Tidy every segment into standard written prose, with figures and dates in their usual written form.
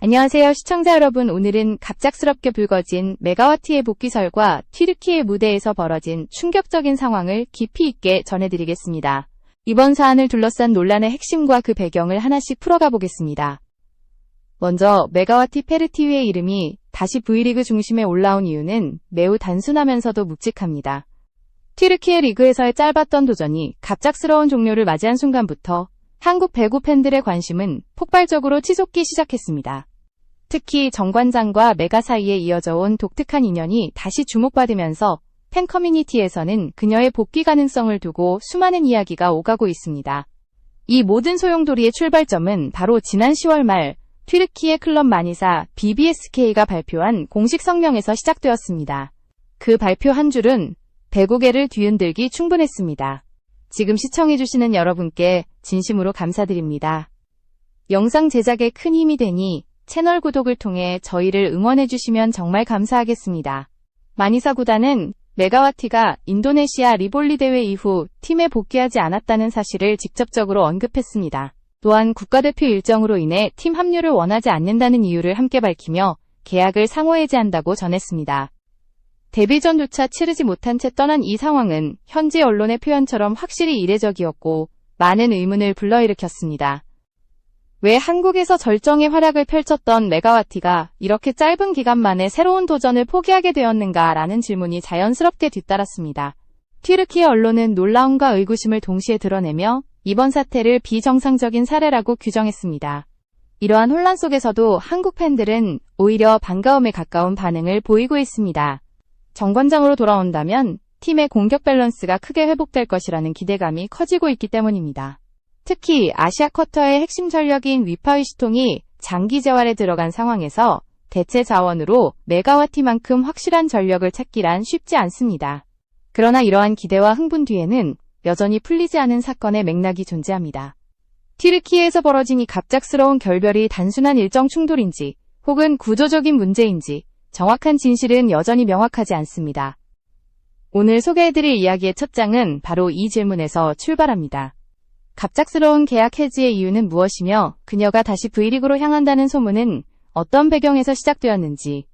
안녕하세요 시청자 여러분, 오늘은 갑작스럽게 불거진 메가와티의 복귀설과 튀르키예 무대에서 벌어진 충격적인 상황을 깊이 있게 전해드리겠습니다. 이번 사안을 둘러싼 논란의 핵심과 그 배경을 하나씩 풀어가 보겠습니다. 먼저 메가와티 페르티위의 이름이 다시 V리그 중심에 올라온 이유는 매우 단순하면서도 묵직합니다. 튀르키예 리그에서의 짧았던 도전이 갑작스러운 종료를 맞이한 순간부터 한국 배구 팬들의 관심은 폭발적으로 치솟기 시작했습니다. 특히 정관장과 메가 사이에 이어져 온 독특한 인연이 다시 주목받으면서 팬 커뮤니티에서는 그녀의 복귀 가능성을 두고 수많은 이야기가 오가고 있습니다. 이 모든 소용돌이의 출발점은 바로 지난 10월 말 튀르키예 클럽 마니사 BBSK가 발표한 공식 성명에서 시작되었습니다. 그 발표 한 줄은 배구계를 뒤흔들기 충분했습니다. 지금 시청해주시는 여러분께 진심으로 감사드립니다. 영상 제작에 큰 힘이 되니 채널 구독을 통해 저희를 응원해주시면 정말 감사하겠습니다. 마니사 구단은 메가와티가 인도네시아 리볼리 대회 이후 팀에 복귀하지 않았다는 사실을 직접적으로 언급했습니다. 또한 국가대표 일정으로 인해 팀 합류를 원하지 않는다는 이유를 함께 밝히며 계약을 상호해제한다고 전했습니다. 데뷔전조차 치르지 못한 채 떠난 이 상황은 현지 언론의 표현처럼 확실히 이례적이었고 많은 의문을 불러일으켰습니다. 왜 한국에서 절정의 활약을 펼쳤던 메가와티가 이렇게 짧은 기간 만에 새로운 도전을 포기하게 되었는가라는 질문이 자연스럽게 뒤따랐습니다. 튀르키예 언론은 놀라움과 의구심을 동시에 드러내며 이번 사태를 비정상적인 사례라고 규정했습니다. 이러한 혼란 속에서도 한국 팬들은 오히려 반가움에 가까운 반응을 보이고 있습니다. 정관장으로 돌아온다면 팀의 공격 밸런스가 크게 회복될 것이라는 기대감이 커지고 있기 때문입니다. 특히 아시아 쿼터의 핵심 전력인 위파위시통이 장기 재활에 들어간 상황에서 대체 자원으로 메가와티만큼 확실한 전력을 찾기란 쉽지 않습니다. 그러나 이러한 기대와 흥분 뒤에는 여전히 풀리지 않은 사건의 맥락이 존재합니다. 튀르키예에서 벌어진 이 갑작스러운 결별이 단순한 일정 충돌인지 혹은 구조적인 문제인지 정확한 진실은 여전히 명확하지 않습니다. 오늘 소개해드릴 이야기의 첫 장은 바로 이 질문에서 출발합니다. 갑작스러운 계약 해지의 이유는 무엇이며 그녀가 다시 V리그로 향한다는 소문은 어떤 배경에서 시작되었는지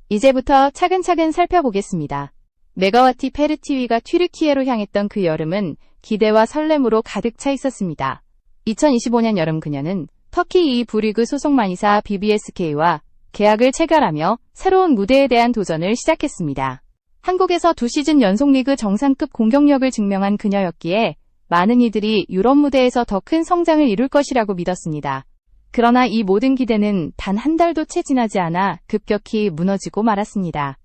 이제부터 차근차근 살펴보겠습니다. 메가와티 페르티위가 튀르키예로 향했던 그 여름은 기대와 설렘으로 가득 차 있었습니다. 2025년 여름 그녀는 터키 2 V리그 소속 마니사 BBSK와 계약을 체결하며 새로운 무대에 대한 도전을 시작했습니다. 한국에서 2시즌 연속 리그 정상급 공격력을 증명한 그녀였기에 많은 이들이 유럽 무대에서 더 큰 성장을 이룰 것이라고 믿었습니다. 그러나 이 모든 기대는 단 한 달도 채 지나지 않아 급격히 무너지고 말았습니다.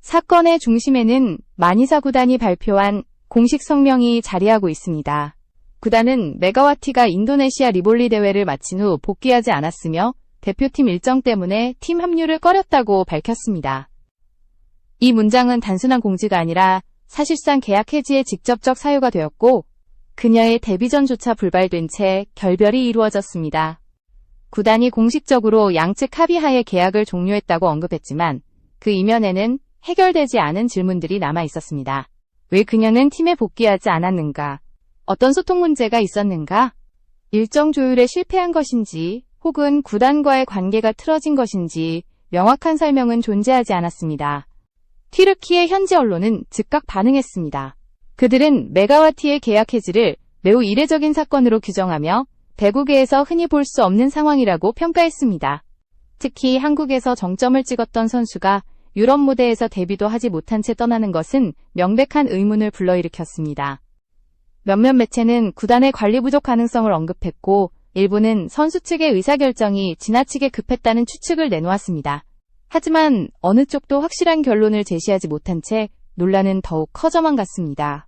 사건의 중심에는 마니사 구단이 발표한 공식 성명이 자리하고 있습니다. 구단은 메가와티가 인도네시아 리볼리 대회를 마친 후 복귀하지 않았으며 대표팀 일정 때문에 팀 합류를 꺼렸다고 밝혔습니다. 이 문장은 단순한 공지가 아니라 사실상 계약 해지의 직접적 사유가 되었고 그녀의 데뷔전조차 불발된 채 결별이 이루어졌습니다. 구단이 공식적으로 양측 합의하에 계약을 종료했다고 언급했지만 그 이면에는 해결되지 않은 질문들이 남아 있었습니다. 왜 그녀는 팀에 복귀하지 않았는가? 어떤 소통 문제가 있었는가? 일정 조율에 실패한 것인지 혹은 구단과의 관계가 틀어진 것인지 명확한 설명은 존재하지 않았습니다. 튀르키예 현지 언론은 즉각 반응했습니다. 그들은 메가와티의 계약 해지를 매우 이례적인 사건으로 규정하며 배구계에서 흔히 볼 수 없는 상황이라고 평가했습니다. 특히 한국에서 정점을 찍었던 선수가 유럽 무대에서 데뷔도 하지 못한 채 떠나는 것은 명백한 의문을 불러일으켰습니다. 몇몇 매체는 구단의 관리 부족 가능성을 언급했고 일부는 선수 측의 의사결정이 지나치게 급했다는 추측을 내놓았습니다. 하지만 어느 쪽도 확실한 결론을 제시하지 못한 채 논란은 더욱 커져만 갔습니다.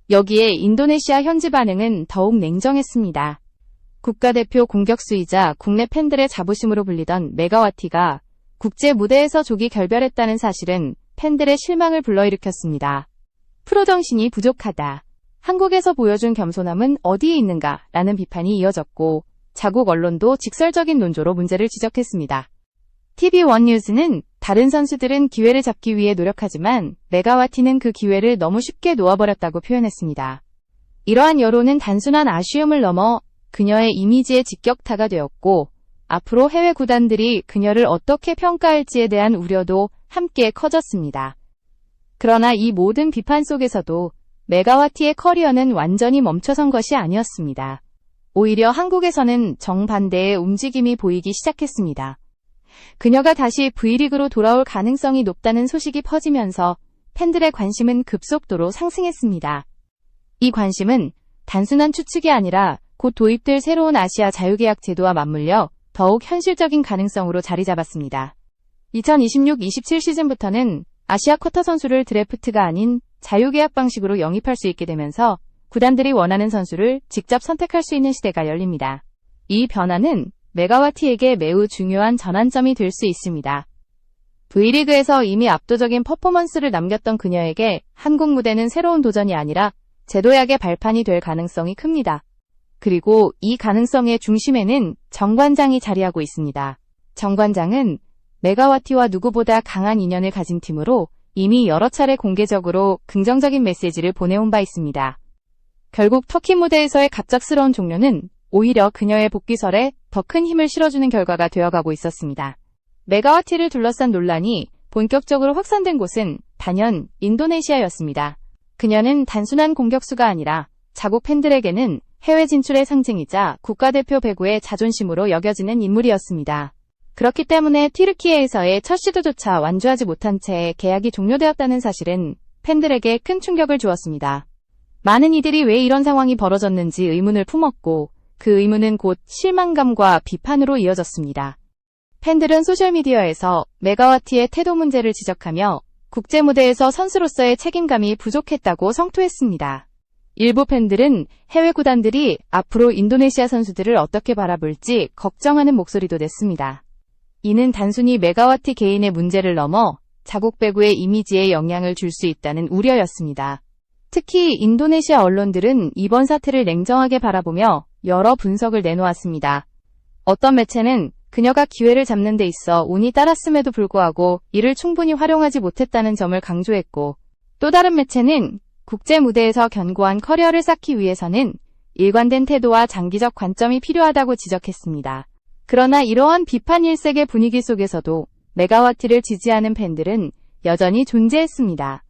여기에 인도네시아 현지 반응은 더욱 냉정했습니다. 국가대표 공격수이자 국내 팬들의 자부심으로 불리던 메가와티가 국제 무대에서 조기 결별했다는 사실은 팬들의 실망을 불러일으켰습니다. 프로 정신이 부족하다. 한국에서 보여준 겸손함은 어디에 있는가? 라는 비판이 이어졌고 자국 언론도 직설적인 논조로 문제를 지적했습니다. TV1 뉴스는 다른 선수들은 기회를 잡기 위해 노력하지만 메가와티는 그 기회를 너무 쉽게 놓아버렸다고 표현했습니다. 이러한 여론은 단순한 아쉬움을 넘어 그녀의 이미지의 직격타가 되었고 앞으로 해외 구단들이 그녀를 어떻게 평가할지에 대한 우려도 함께 커졌습니다. 그러나 이 모든 비판 속에서도 메가와티의 커리어는 완전히 멈춰선 것이 아니었습니다. 오히려 한국에서는 정반대의 움직임이 보이기 시작했습니다. 그녀가 다시 V리그로 돌아올 가능성이 높다는 소식이 퍼지면서 팬들의 관심은 급속도로 상승했습니다. 이 관심은 단순한 추측이 아니라 곧 도입될 새로운 아시아 자유계약 제도와 맞물려 더욱 현실적인 가능성으로 자리 잡았습니다. 2026-27 시즌부터는 아시아 쿼터 선수를 드래프트가 아닌 자유계약 방식으로 영입할 수 있게 되면서 구단들이 원하는 선수를 직접 선택할 수 있는 시대가 열립니다. 이 변화는 메가와티에게 매우 중요한 전환점이 될 수 있습니다. V리그에서 이미 압도적인 퍼포먼스를 남겼던 그녀에게 한국 무대는 새로운 도전이 아니라 재도약의 발판이 될 가능성이 큽니다. 그리고 이 가능성의 중심에는 정관장이 자리하고 있습니다. 정관장은 메가와티와 누구보다 강한 인연을 가진 팀으로 이미 여러 차례 공개적으로 긍정적인 메시지를 보내온 바 있습니다. 결국 터키 무대에서의 갑작스러운 종료는 오히려 그녀의 복귀설에 더 큰 힘을 실어주는 결과가 되어가고 있었습니다. 메가와티를 둘러싼 논란이 본격적으로 확산된 곳은 단연 인도네시아였습니다. 그녀는 단순한 공격수가 아니라 자국 팬들에게는 해외 진출의 상징이자 국가대표 배구의 자존심으로 여겨지는 인물이었습니다. 그렇기 때문에 튀르키예에서의 첫 시도조차 완주하지 못한 채 계약이 종료되었다는 사실은 팬들에게 큰 충격을 주었습니다. 많은 이들이 왜 이런 상황이 벌어졌는지 의문을 품었고 그 의문은 곧 실망감과 비판으로 이어졌습니다. 팬들은 소셜미디어에서 메가와티의 태도 문제를 지적하며 국제무대에서 선수로서의 책임감이 부족했다고 성토했습니다. 일부 팬들은 해외 구단들이 앞으로 인도네시아 선수들을 어떻게 바라볼지 걱정하는 목소리도 냈습니다. 이는 단순히 메가와티 개인의 문제를 넘어 자국 배구의 이미지에 영향을 줄 수 있다는 우려였습니다. 특히 인도네시아 언론들은 이번 사태를 냉정하게 바라보며 여러 분석을 내놓았습니다. 어떤 매체는 그녀가 기회를 잡는 데 있어 운이 따랐음에도 불구하고 이를 충분히 활용하지 못했다는 점을 강조했고, 또 다른 매체는 국제 무대에서 견고한 커리어를 쌓기 위해서는 일관된 태도와 장기적 관점이 필요하다고 지적했습니다. 그러나 이러한 비판 일색의 분위기 속에서도 메가와티를 지지하는 팬들은 여전히 존재했습니다.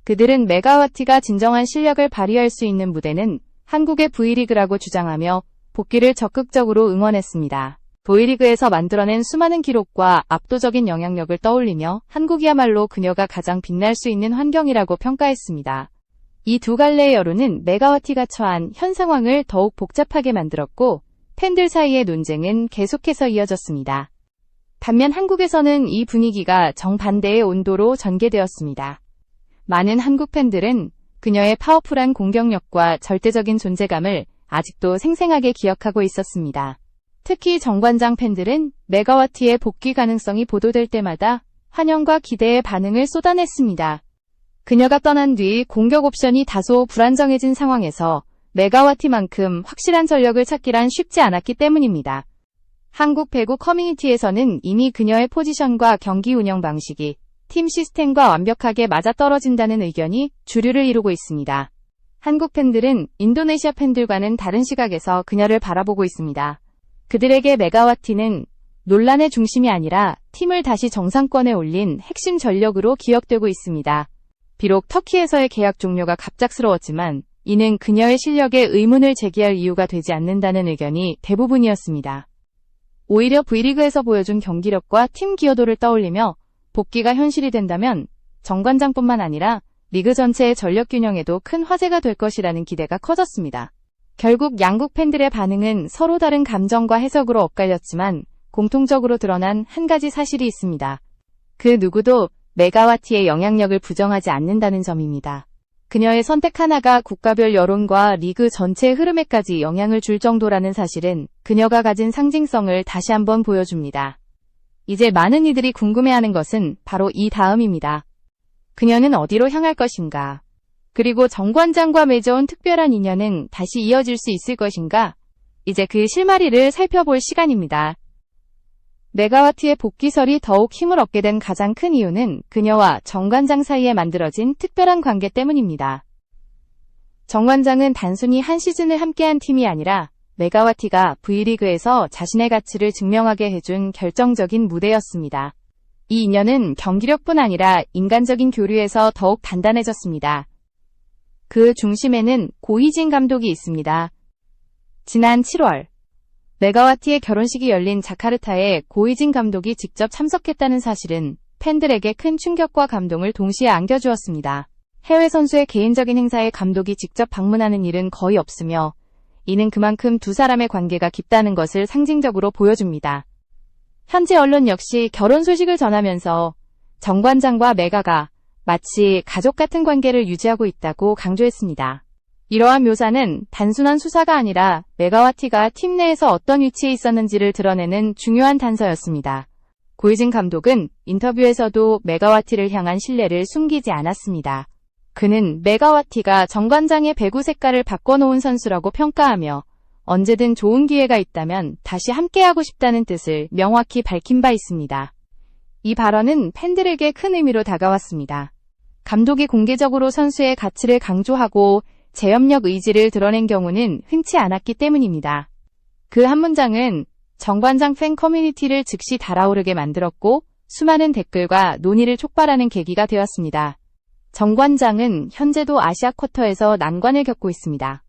그들은 메가와티가 진정한 실력을 발휘할 수 있는 무대는 한국의 V리그라고 주장하며 복귀를 적극적으로 응원했습니다. V리그에서 만들어낸 수많은 기록과 압도적인 영향력을 떠올리며 한국이야말로 그녀가 가장 빛날 수 있는 환경이라고 평가했습니다. 이 두 갈래의 여론은 메가와티가 처한 현 상황을 더욱 복잡하게 만들었고 팬들 사이의 논쟁은 계속해서 이어졌습니다. 반면 한국에서는 이 분위기가 정반대의 온도로 전개되었습니다. 많은 한국 팬들은 그녀의 파워풀한 공격력과 절대적인 존재감을 아직도 생생하게 기억하고 있었습니다. 특히 정관장 팬들은 메가와티의 복귀 가능성이 보도될 때마다 환영과 기대의 반응을 쏟아냈습니다. 그녀가 떠난 뒤 공격 옵션이 다소 불안정해진 상황에서 메가와티만큼 확실한 전력을 찾기란 쉽지 않았기 때문입니다. 한국 배구 커뮤니티에서는 이미 그녀의 포지션과 경기 운영 방식이 팀 시스템과 완벽하게 맞아떨어진다는 의견이 주류를 이루고 있습니다. 한국 팬들은 인도네시아 팬들과는 다른 시각에서 그녀를 바라보고 있습니다. 그들에게 메가와티는 논란의 중심이 아니라 팀을 다시 정상권에 올린 핵심 전력으로 기억되고 있습니다. 비록 터키에서의 계약 종료가 갑작스러웠지만 이는 그녀의 실력에 의문을 제기할 이유가 되지 않는다는 의견이 대부분이었습니다. 오히려 V리그에서 보여준 경기력과 팀 기여도를 떠올리며 복귀가 현실이 된다면 정관장뿐만 아니라 리그 전체의 전력 균형에도 큰 화제가 될 것이라는 기대가 커졌습니다. 결국 양국 팬들의 반응은 서로 다른 감정과 해석으로 엇갈렸지만 공통적으로 드러난 한 가지 사실이 있습니다. 그 누구도 메가와티의 영향력을 부정하지 않는다는 점입니다. 그녀의 선택 하나가 국가별 여론과 리그 전체의 흐름에까지 영향을 줄 정도라는 사실은 그녀가 가진 상징성을 다시 한번 보여줍니다. 이제 많은 이들이 궁금해하는 것은 바로 이 다음입니다. 그녀는 어디로 향할 것인가? 그리고 정관장과 맺어온 특별한 인연은 다시 이어질 수 있을 것인가? 이제 그 실마리를 살펴볼 시간입니다. 메가와티의 복귀설이 더욱 힘을 얻게 된 가장 큰 이유는 그녀와 정관장 사이에 만들어진 특별한 관계 때문입니다. 정관장은 단순히 한 시즌을 함께한 팀이 아니라 메가와티가 V리그에서 자신의 가치를 증명하게 해준 결정적인 무대였습니다. 이 인연은 경기력뿐 아니라 인간적인 교류에서 더욱 단단해졌습니다. 그 중심에는 고이진 감독이 있습니다. 지난 7월, 메가와티의 결혼식이 열린 자카르타에 고이진 감독이 직접 참석했다는 사실은 팬들에게 큰 충격과 감동을 동시에 안겨주었습니다. 해외 선수의 개인적인 행사에 감독이 직접 방문하는 일은 거의 없으며, 이는 그만큼 두 사람의 관계가 깊다는 것을 상징적으로 보여줍니다. 현지 언론 역시 결혼 소식을 전하면서 정관장과 메가가 마치 가족 같은 관계를 유지하고 있다고 강조했습니다. 이러한 묘사는 단순한 수사가 아니라 메가와티가 팀 내에서 어떤 위치에 있었는지를 드러내는 중요한 단서였습니다. 고이진 감독은 인터뷰에서도 메가와티를 향한 신뢰를 숨기지 않았습니다. 그는 메가와티가 정관장의 배구 색깔을 바꿔놓은 선수라고 평가하며 언제든 좋은 기회가 있다면 다시 함께하고 싶다는 뜻을 명확히 밝힌 바 있습니다. 이 발언은 팬들에게 큰 의미로 다가왔습니다. 감독이 공개적으로 선수의 가치를 강조하고 재협력 의지를 드러낸 경우는 흔치 않았기 때문입니다. 그 한 문장은 정관장 팬 커뮤니티를 즉시 달아오르게 만들었고 수많은 댓글과 논의를 촉발하는 계기가 되었습니다. 정관장은 현재도 아시아 쿼터에서 난관을 겪고 있습니다.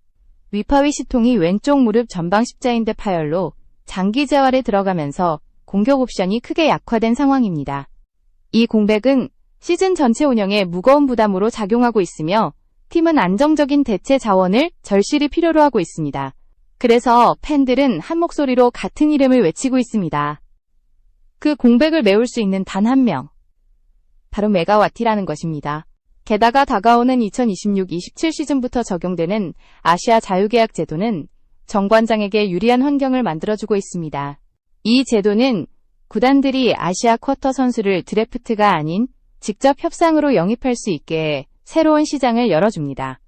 위파위 시통이 왼쪽 무릎 전방 십자인대 파열로 장기 재활에 들어가면서 공격 옵션이 크게 약화된 상황입니다. 이 공백은 시즌 전체 운영에 무거운 부담으로 작용하고 있으며 팀은 안정적인 대체 자원을 절실히 필요로 하고 있습니다. 그래서 팬들은 한 목소리로 같은 이름을 외치고 있습니다. 그 공백을 메울 수 있는 단 한 명. 바로 메가와티라는 것입니다. 게다가 다가오는 2026-27 시즌부터 적용되는 아시아 자유계약 제도는 정관장에게 유리한 환경을 만들어주고 있습니다. 이 제도는 구단들이 아시아 쿼터 선수를 드래프트가 아닌 직접 협상으로 영입할 수 있게 새로운 시장을 열어줍니다.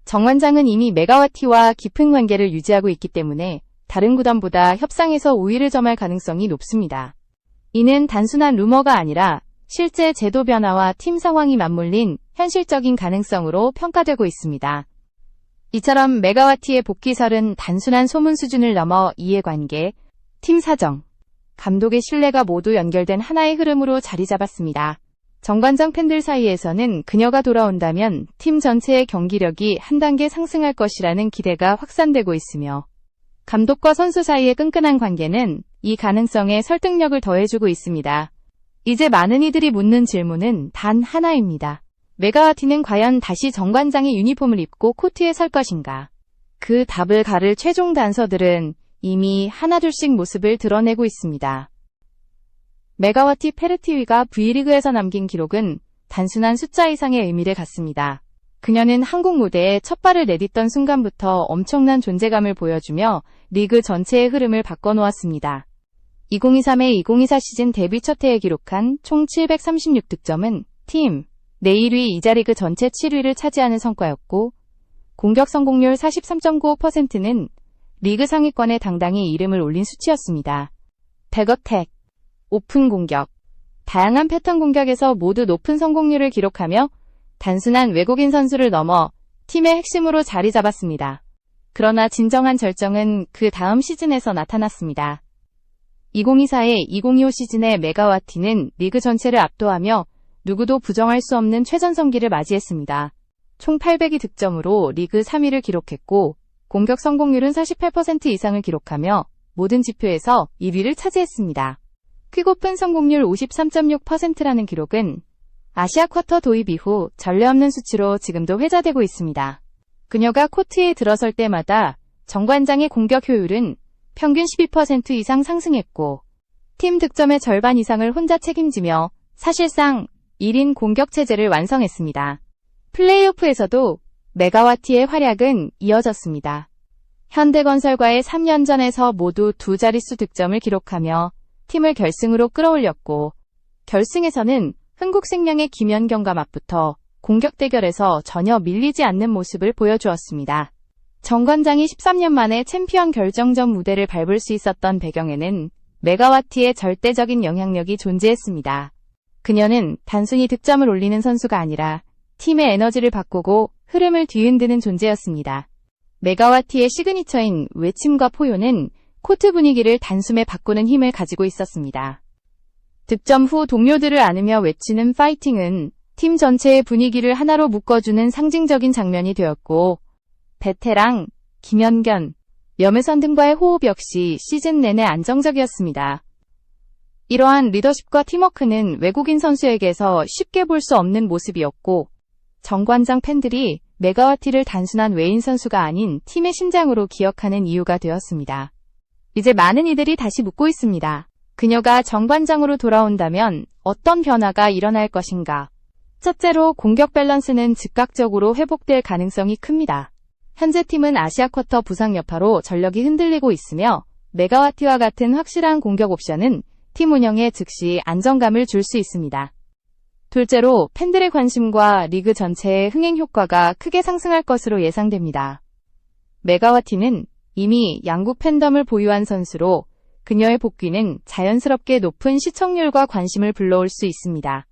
정관장은 이미 메가와티와 깊은 관계를 유지하고 있기 때문에 다른 구단보다 협상에서 우위를 점할 가능성이 높습니다. 이는 단순한 루머가 아니라 실제 제도 변화와 팀 상황이 맞물린 현실적인 가능성으로 평가되고 있습니다. 이처럼 메가와티의 복귀설은 단순한 소문 수준을 넘어 이해관계, 팀 사정, 감독의 신뢰가 모두 연결된 하나의 흐름으로 자리 잡았습니다. 정관장 팬들 사이에서는 그녀가 돌아온다면 팀 전체의 경기력이 한 단계 상승할 것이라는 기대가 확산되고 있으며 감독과 선수 사이의 끈끈한 관계는 이 가능성에 설득력을 더해주고 있습니다. 이제 많은 이들이 묻는 질문은 단 하나입니다. 메가와티는 과연 다시 정관장의 유니폼을 입고 코트에 설 것인가? 그 답을 가를 최종 단서들은 이미 하나둘씩 모습을 드러내고 있습니다. 메가와티 페르티위가 V리그에서 남긴 기록은 단순한 숫자 이상의 의미를 갖습니다. 그녀는 한국 무대에 첫 발을 내딛던 순간부터 엄청난 존재감을 보여주며 리그 전체의 흐름을 바꿔놓았습니다. 2023-2024 시즌 데뷔 첫 해에 기록한 총 736득점은 팀 내 1위 이자 리그 전체 7위를 차지하는 성과였고 공격 성공률 43.95%는 리그 상위권에 당당히 이름을 올린 수치였습니다. 백어택, 오픈 공격, 다양한 패턴 공격에서 모두 높은 성공률을 기록하며 단순한 외국인 선수를 넘어 팀의 핵심으로 자리 잡았습니다. 그러나 진정한 절정은 그 다음 시즌에서 나타났습니다. 2024-2025 시즌의 메가와티는 리그 전체를 압도하며 누구도 부정할 수 없는 최전성기를 맞이했습니다. 총 802 득점으로 리그 3위를 기록했고 공격 성공률은 48% 이상을 기록하며 모든 지표에서 1위를 차지했습니다. 퀵오픈 성공률 53.6%라는 기록은 아시아 쿼터 도입 이후 전례 없는 수치로 지금도 회자되고 있습니다. 그녀가 코트에 들어설 때마다 정관장의 공격 효율은 평균 12% 이상 상승했고 팀 득점의 절반 이상을 혼자 책임지며 사실상 1인 공격 체제를 완성했습니다. 플레이오프에서도 메가와티의 활약은 이어졌습니다. 현대건설과의 3연전에서 모두 두 자릿수 득점을 기록하며 팀을 결승으로 끌어올렸고 결승에서는 흥국생명의 김연경과 맞붙어 공격 대결에서 전혀 밀리지 않는 모습을 보여주었습니다. 정관장이 13년 만에 챔피언 결정전 무대를 밟을 수 있었던 배경에는 메가와티의 절대적인 영향력이 존재했습니다. 그녀는 단순히 득점을 올리는 선수가 아니라 팀의 에너지를 바꾸고 흐름을 뒤흔드는 존재였습니다. 메가와티의 시그니처인 외침과 포효는 코트 분위기를 단숨에 바꾸는 힘을 가지고 있었습니다. 득점 후 동료들을 안으며 외치는 파이팅은 팀 전체의 분위기를 하나로 묶어주는 상징적인 장면이 되었고, 베테랑, 김연견, 염혜선 등과의 호흡 역시 시즌 내내 안정적이었습니다. 이러한 리더십과 팀워크는 외국인 선수에게서 쉽게 볼 수 없는 모습이었고, 정관장 팬들이 메가와티를 단순한 외인 선수가 아닌 팀의 심장으로 기억하는 이유가 되었습니다. 이제 많은 이들이 다시 묻고 있습니다. 그녀가 정관장으로 돌아온다면 어떤 변화가 일어날 것인가? 첫째로 공격 밸런스는 즉각적으로 회복될 가능성이 큽니다. 현재 팀은 아시아 쿼터 부상 여파로 전력이 흔들리고 있으며 메가와티와 같은 확실한 공격 옵션은 팀 운영에 즉시 안정감을 줄 수 있습니다. 둘째로 팬들의 관심과 리그 전체의 흥행 효과가 크게 상승할 것으로 예상됩니다. 메가와티는 이미 양국 팬덤을 보유한 선수로 그녀의 복귀는 자연스럽게 높은 시청률과 관심을 불러올 수 있습니다.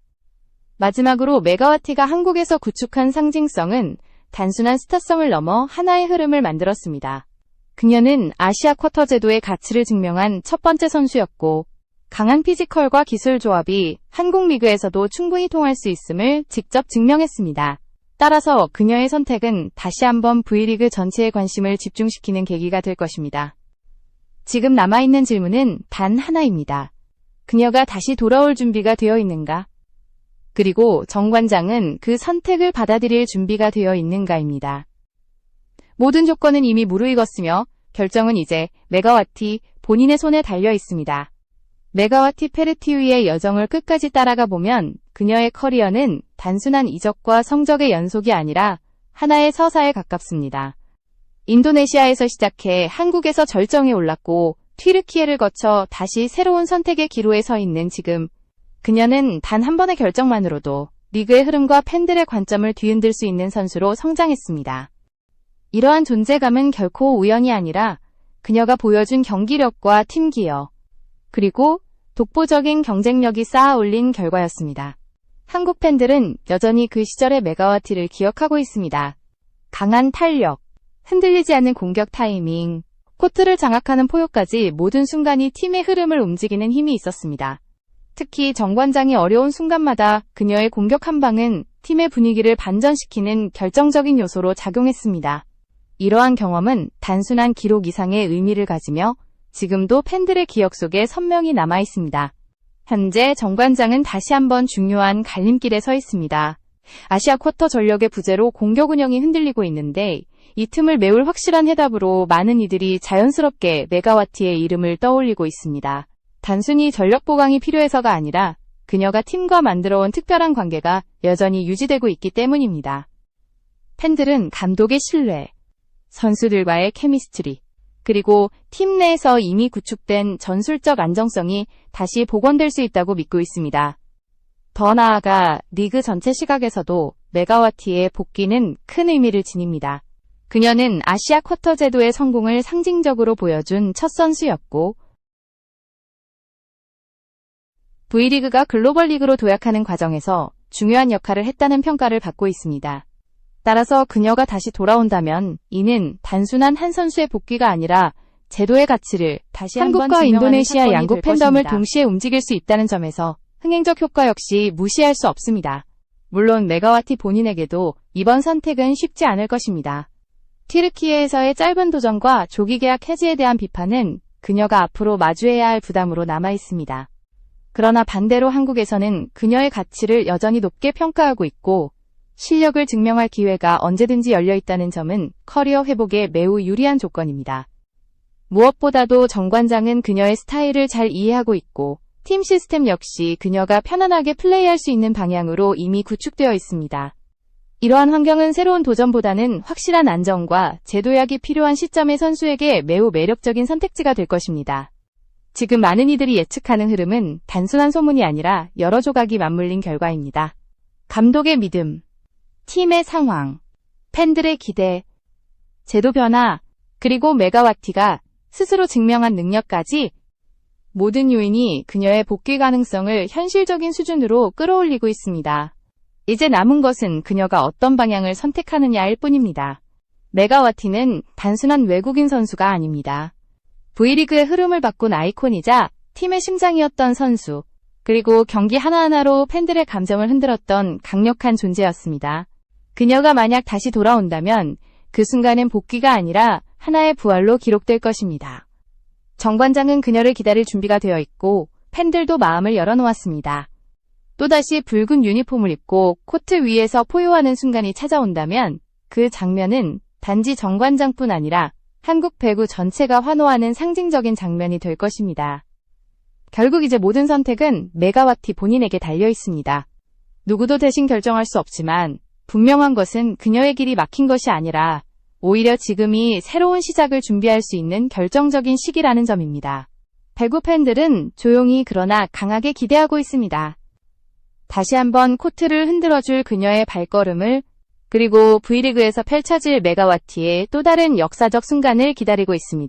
마지막으로 메가와티가 한국에서 구축한 상징성은 단순한 스타성을 넘어 하나의 흐름을 만들었습니다. 그녀는 아시아 쿼터 제도의 가치를 증명한 첫 번째 선수였고, 강한 피지컬과 기술 조합이 한국 리그에서도 충분히 통할 수 있음을 직접 증명했습니다. 따라서 그녀의 선택은 다시 한번 V리그 전체의 관심을 집중시키는 계기가 될 것입니다. 지금 남아있는 질문은 단 하나입니다. 그녀가 다시 돌아올 준비가 되어 있는가? 그리고 정관장은 그 선택을 받아들일 준비가 되어 있는가입니다. 모든 조건은 이미 무르익었으며 결정은 이제 메가와티 본인의 손에 달려 있습니다. 메가와티 페르티우의 여정을 끝까지 따라가 보면 그녀의 커리어는 단순한 이적과 성적의 연속이 아니라 하나의 서사에 가깝습니다. 인도네시아에서 시작해 한국에서 절정에 올랐고 튀르키예를 거쳐 다시 새로운 선택의 기로에 서 있는 지금, 그녀는 단 한 번의 결정만으로도 리그의 흐름과 팬들의 관점을 뒤흔들 수 있는 선수로 성장했습니다. 이러한 존재감은 결코 우연이 아니라 그녀가 보여준 경기력과 팀 기여, 그리고 독보적인 경쟁력이 쌓아 올린 결과였습니다. 한국 팬들은 여전히 그 시절의 메가와티를 기억하고 있습니다. 강한 탄력, 흔들리지 않는 공격 타이밍, 코트를 장악하는 포효까지 모든 순간이 팀의 흐름을 움직이는 힘이 있었습니다. 특히 정관장이 어려운 순간마다 그녀의 공격 한 방은 팀의 분위기를 반전시키는 결정적인 요소로 작용했습니다. 이러한 경험은 단순한 기록 이상의 의미를 가지며 지금도 팬들의 기억 속에 선명히 남아 있습니다. 현재 정관장은 다시 한번 중요한 갈림길에 서 있습니다. 아시아 쿼터 전력의 부재로 공격 운영이 흔들리고 있는데 이 틈을 메울 확실한 해답으로 많은 이들이 자연스럽게 메가와티의 이름을 떠올리고 있습니다. 단순히 전력 보강이 필요해서가 아니라 그녀가 팀과 만들어온 특별한 관계가 여전히 유지되고 있기 때문입니다. 팬들은 감독의 신뢰, 선수들과의 케미스트리, 그리고 팀 내에서 이미 구축된 전술적 안정성이 다시 복원될 수 있다고 믿고 있습니다. 더 나아가 리그 전체 시각에서도 메가와티의 복귀는 큰 의미를 지닙니다. 그녀는 아시아 쿼터 제도의 성공을 상징적으로 보여준 첫 선수였고, V리그가 글로벌 리그로 도약하는 과정에서 중요한 역할을 했다는 평가를 받고 있습니다. 따라서 그녀가 다시 돌아온다면 이는 단순한 한 선수의 복귀가 아니라 제도의 가치를 다시 한번 한국과 인도네시아 양국 팬덤을 동시에 움직일 수 있다는 점에서 흥행적 효과 역시 무시할 수 없습니다. 물론 메가와티 본인에게도 이번 선택은 쉽지 않을 것입니다. 튀르키예에서의 짧은 도전과 조기 계약 해지에 대한 비판은 그녀가 앞으로 마주해야 할 부담으로 남아 있습니다. 그러나 반대로 한국에서는 그녀의 가치를 여전히 높게 평가하고 있고 실력을 증명할 기회가 언제든지 열려 있다는 점은 커리어 회복에 매우 유리한 조건입니다. 무엇보다도 정관장은 그녀의 스타일을 잘 이해하고 있고 팀 시스템 역시 그녀가 편안하게 플레이할 수 있는 방향으로 이미 구축되어 있습니다. 이러한 환경은 새로운 도전보다는 확실한 안정과 재도약이 필요한 시점의 선수에게 매우 매력적인 선택지가 될 것입니다. 지금 많은 이들이 예측하는 흐름은 단순한 소문이 아니라 여러 조각이 맞물린 결과입니다. 감독의 믿음, 팀의 상황, 팬들의 기대, 제도 변화, 그리고 메가와티가 스스로 증명한 능력까지 모든 요인이 그녀의 복귀 가능성을 현실적인 수준으로 끌어올리고 있습니다. 이제 남은 것은 그녀가 어떤 방향을 선택하느냐일 뿐입니다. 메가와티는 단순한 외국인 선수가 아닙니다. V리그의 흐름을 바꾼 아이콘이자 팀의 심장이었던 선수, 그리고 경기 하나하나로 팬들의 감정을 흔들었던 강력한 존재였습니다. 그녀가 만약 다시 돌아온다면 그 순간은 복귀가 아니라 하나의 부활로 기록될 것입니다. 정관장은 그녀를 기다릴 준비가 되어 있고 팬들도 마음을 열어놓았습니다. 또다시 붉은 유니폼을 입고 코트 위에서 포효하는 순간이 찾아온다면 그 장면은 단지 정관장뿐 아니라 한국 배구 전체가 환호하는 상징적인 장면이 될 것입니다. 결국 이제 모든 선택은 메가와티 본인에게 달려 있습니다. 누구도 대신 결정할 수 없지만 분명한 것은 그녀의 길이 막힌 것이 아니라 오히려 지금이 새로운 시작을 준비할 수 있는 결정적인 시기라는 점입니다. 배구 팬들은 조용히 그러나 강하게 기대하고 있습니다. 다시 한번 코트를 흔들어줄 그녀의 발걸음을, 그리고 V리그에서 펼쳐질 메가와티의 또 다른 역사적 순간을 기다리고 있습니다.